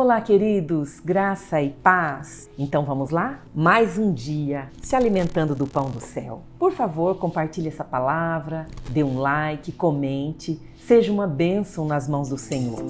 Olá, queridos, graça e paz. Então vamos lá? Mais um dia se alimentando do pão do céu. Por favor, compartilhe essa palavra, dê um like, comente, seja uma bênção nas mãos do Senhor.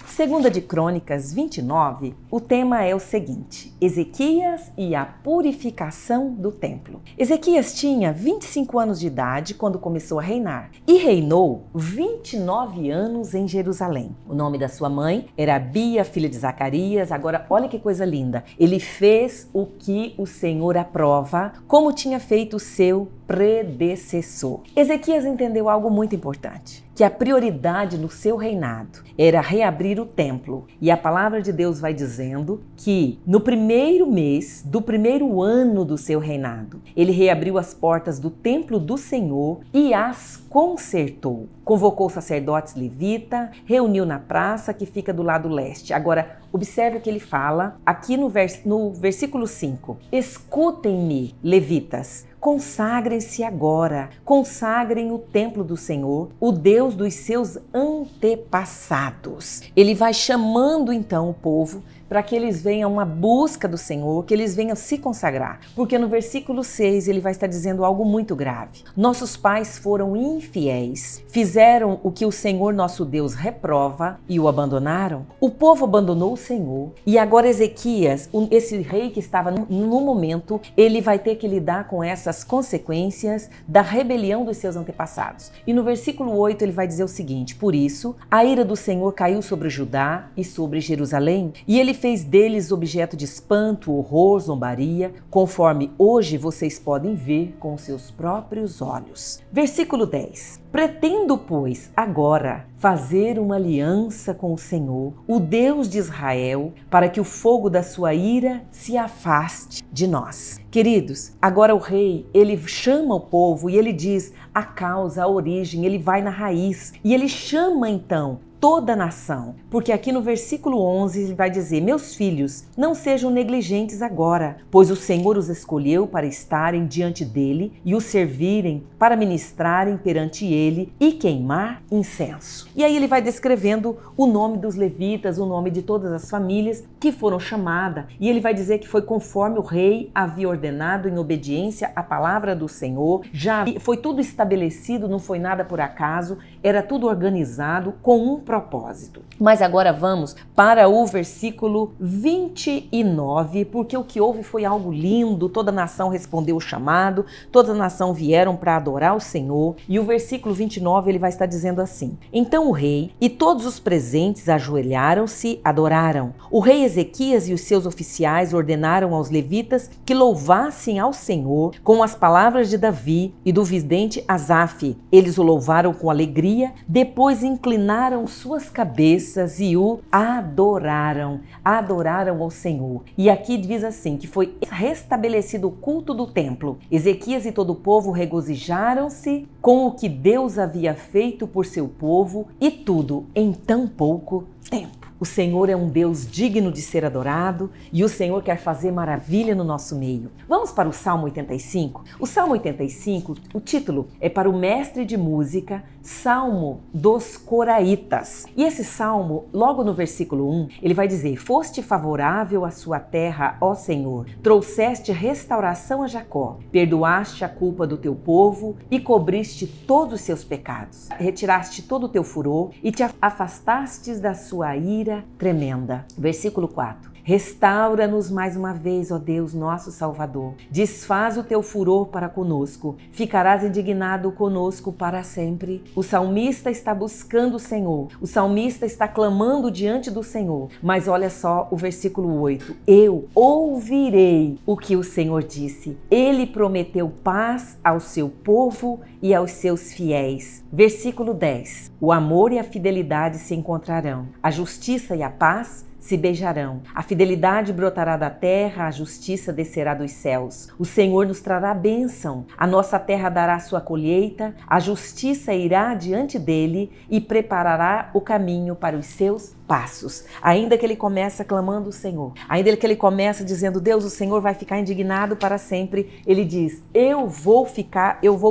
Segunda de Crônicas 29, o tema é o seguinte: Ezequias e a purificação do templo. Ezequias tinha 25 anos de idade quando começou a reinar e reinou 29 anos em Jerusalém. O nome da sua mãe era Abia, filha de Zacarias. Agora, olha que coisa linda. Ele fez o que o Senhor aprova, como tinha feito o seu predecessor. Ezequias entendeu algo muito importante, que a prioridade no seu reinado era reabrir o templo. E a palavra de Deus vai dizendo que no primeiro mês do primeiro ano do seu reinado, ele reabriu as portas do templo do Senhor e as consertou. Convocou sacerdotes levitas, reuniu na praça que fica do lado leste. Agora, observe o que ele fala aqui no versículo 5. Escutem-me, levitas. Consagrem-se agora, consagrem o templo do Senhor, o Deus dos seus antepassados. Ele vai chamando então o povo para que eles venham uma busca do Senhor, que eles venham se consagrar. Porque no versículo 6 ele vai estar dizendo algo muito grave. Nossos pais foram infiéis, fizeram o que o Senhor nosso Deus reprova e o abandonaram. O povo abandonou o Senhor e agora Ezequias, esse rei que estava no momento, ele vai ter que lidar com essas consequências da rebelião dos seus antepassados. E no versículo 8 ele vai dizer o seguinte: por isso, a ira do Senhor caiu sobre Judá e sobre Jerusalém, e ele fez deles objeto de espanto, horror, zombaria, conforme hoje vocês podem ver com seus próprios olhos. Versículo 10. Pretendo, pois, agora fazer uma aliança com o Senhor, o Deus de Israel, para que o fogo da sua ira se afaste de nós. Queridos, agora o rei, ele chama o povo e ele diz a causa, a origem, ele vai na raiz e ele chama então toda a nação, porque aqui no versículo 11 ele vai dizer: meus filhos, não sejam negligentes agora, pois o Senhor os escolheu para estarem diante dele e o servirem, para ministrarem perante ele e queimar incenso. E aí ele vai descrevendo o nome dos levitas, o nome de todas as famílias que foram chamadas, e ele vai dizer que foi conforme o rei havia ordenado, em obediência à palavra do Senhor. Já foi tudo estabelecido, não foi nada por acaso, era tudo organizado com um propósito. Mas agora vamos para o versículo 29, porque o que houve foi algo lindo. Toda a nação respondeu o chamado, toda a nação vieram para adorar o Senhor. E o versículo 29 ele vai estar dizendo assim: então o rei e todos os presentes ajoelharam-se, adoraram. O rei Ezequias e os seus oficiais ordenaram aos levitas que louvassem ao Senhor com as palavras de Davi e do vidente Asaf. Eles o louvaram com alegria, depois inclinaram suas cabeças e o adoraram ao Senhor. E aqui diz assim, que foi restabelecido o culto do templo. Ezequias e todo o povo regozijaram-se com o que Deus havia feito por seu povo, e tudo em tão pouco tempo. O Senhor é um Deus digno de ser adorado e o Senhor quer fazer maravilha no nosso meio. Vamos para o Salmo 85? O Salmo 85, o título é para o mestre de música, Salmo dos Coraitas. E esse salmo, logo no versículo 1, ele vai dizer: foste favorável à sua terra, ó Senhor, trouxeste restauração a Jacó, perdoaste a culpa do teu povo e cobriste todos os seus pecados, retiraste todo o teu furor e te afastastes da sua ira tremenda. Versículo 4. Restaura-nos mais uma vez, ó Deus, nosso Salvador. Desfaz o teu furor para conosco. Ficarás indignado conosco para sempre. O salmista está buscando o Senhor. O salmista está clamando diante do Senhor. Mas olha só o versículo 8. Eu ouvirei o que o Senhor disse. Ele prometeu paz ao seu povo e aos seus fiéis. Versículo 10. O amor e a fidelidade se encontrarão. A justiça e a paz se beijarão. A fidelidade brotará da terra, a justiça descerá dos céus. O Senhor nos trará bênção. A nossa terra dará sua colheita, a justiça irá diante dele e preparará o caminho para os seus passos, ainda que ele comece clamando o Senhor, ainda que ele comece dizendo, Deus, o Senhor vai ficar indignado para sempre, ele diz, eu vou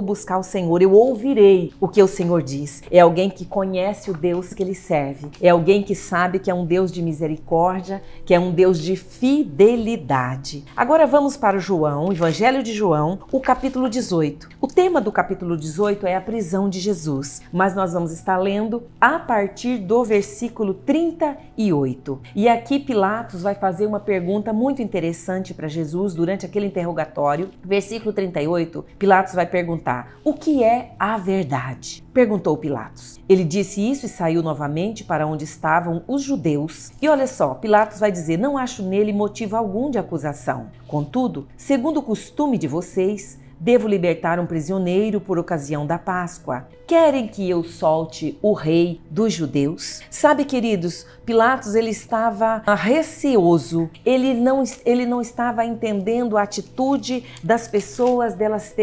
buscar o Senhor, eu ouvirei o que o Senhor diz. É alguém que conhece o Deus que ele serve, é alguém que sabe que é um Deus de misericórdia, que é um Deus de fidelidade. Agora vamos para João, o Evangelho de João, o capítulo 18. O tema do capítulo 18 é a prisão de Jesus, mas nós vamos estar lendo a partir do versículo 38. E aqui Pilatos vai fazer uma pergunta muito interessante para Jesus durante aquele interrogatório. Versículo 38, Pilatos vai perguntar, o que é a verdade? Perguntou Pilatos. Ele disse isso e saiu novamente para onde estavam os judeus. E olha só, Pilatos vai dizer, não acho nele motivo algum de acusação. Contudo, segundo o costume de vocês, devo libertar um prisioneiro por ocasião da Páscoa. Querem que eu solte o rei dos judeus? Sabe, queridos, Pilatos ele estava receoso, ele não estava entendendo a atitude das pessoas, delas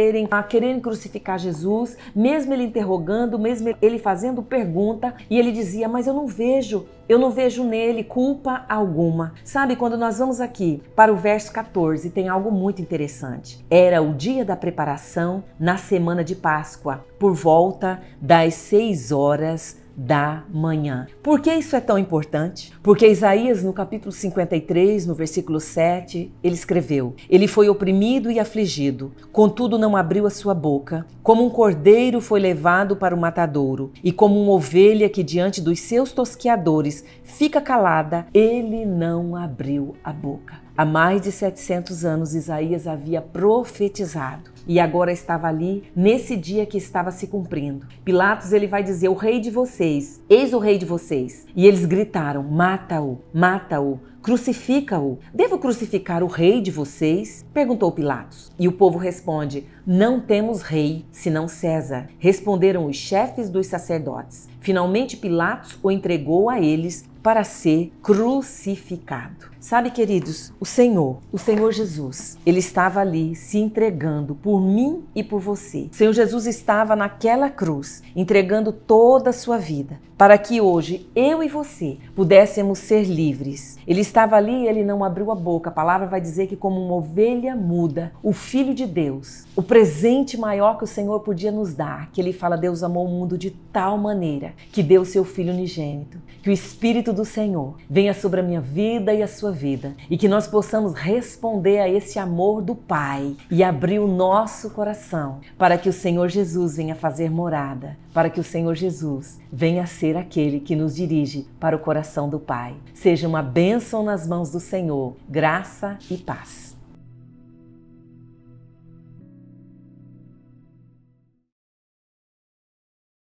querendo crucificar Jesus, mesmo ele interrogando, mesmo ele fazendo pergunta, e ele dizia, mas eu não vejo nele culpa alguma. Sabe, quando nós vamos aqui para o verso 14, tem algo muito interessante. Era o dia da preparação na semana de Páscoa, por volta das 6 horas da manhã. Por que isso é tão importante? Porque Isaías, no capítulo 53, no versículo 7, ele escreveu, ele foi oprimido e afligido, contudo não abriu a sua boca, como um cordeiro foi levado para o matadouro, e como uma ovelha que diante dos seus tosqueadores fica calada, ele não abriu a boca. Há mais de 700 anos Isaías havia profetizado e agora estava ali nesse dia que estava se cumprindo. Pilatos ele vai dizer, o rei de vocês, eis o rei de vocês. E eles gritaram, mata-o, mata-o, crucifica-o. Devo crucificar o rei de vocês? Perguntou Pilatos. E o povo responde, não temos rei, senão César. Responderam os chefes dos sacerdotes. Finalmente Pilatos o entregou a eles para ser crucificado. Sabe, queridos, o Senhor Jesus, ele estava ali se entregando por mim e por você. O Senhor Jesus estava naquela cruz, entregando toda a sua vida, para que hoje eu e você pudéssemos ser livres. Ele estava ali e ele não abriu a boca. A palavra vai dizer que como uma ovelha muda, o Filho de Deus, o presente maior que o Senhor podia nos dar, que ele fala, Deus amou o mundo de tal maneira que deu o seu Filho unigênito, que o Espírito do Senhor venha sobre a minha vida e a sua vida e que nós possamos responder a esse amor do Pai e abrir o nosso coração para que o Senhor Jesus venha fazer morada, para que o Senhor Jesus venha ser aquele que nos dirige para o coração do Pai. Seja uma bênção nas mãos do Senhor, graça e paz.